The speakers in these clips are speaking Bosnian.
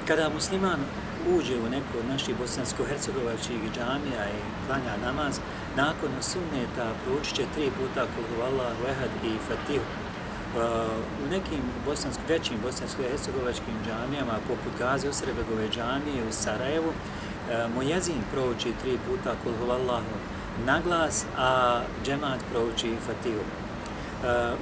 Kada musliman uđe u neku od naših bosansko-hercegovačkih džamija i klanja namaz, nakon sunneta proučit će 3 puta Kul huvallahu ehad i Fatihu. U nekim većim bosansko-hercegovačkim džamijama, poput Gazi Osrebegove džamije u Sarajevu, muezin prouči 3 puta Kul huvallahu na glas, a džemat prouči Fatihu.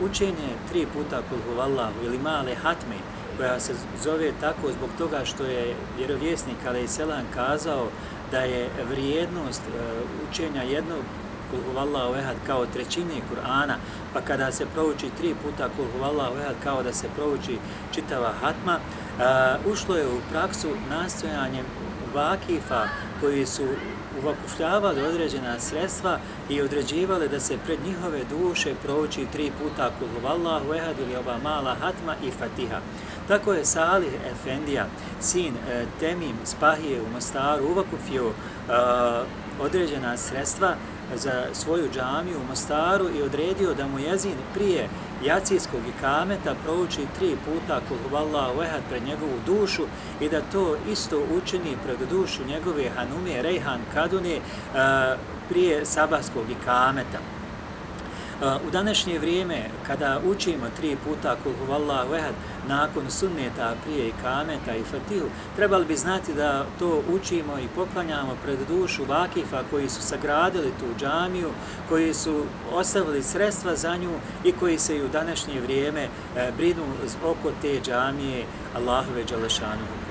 Učenje 3 puta Kul huvallahu ili male hatme, koja se zove tako zbog toga što je vjerovjesnik alejselam kazao da je vrijednost učenja jednog Kul huvallahu ehad kao trećine Kur'ana, pa kada se prouči 3 puta Kul huvallahu ehad kao da se prouči čitava hatma, ušlo je u praksu nastojanjem vakifa koji su uvakufljavali određena sredstva i određivali da se pred njihove duše prouči 3 puta Kul huvallahu ehad ili ova mala hatma i Fatiha. Tako je Salih Efendija, sin Temim Spahije u Mostaru, uvakufio određena sredstva za svoju džamiju u Mostaru i odredio da muezin prije jacijskog ikameta prouči 3 puta Kul huvallahu ehad pred njegovu dušu i da to isto učini pred dušu njegove hanume Rejhan Kadune prije sabahskog ikameta. U današnje vrijeme, kada učimo 3 puta Kul huvallahu ehad nakon sunneta prije ikameta i Fatihu, trebali bi znati da to učimo i poklanjamo pred dušu vakifa koji su sagradili tu džamiju, koji su ostavili sredstva za nju i koji se i u današnje vrijeme brinu oko te džamije Allahove dželešanuhu.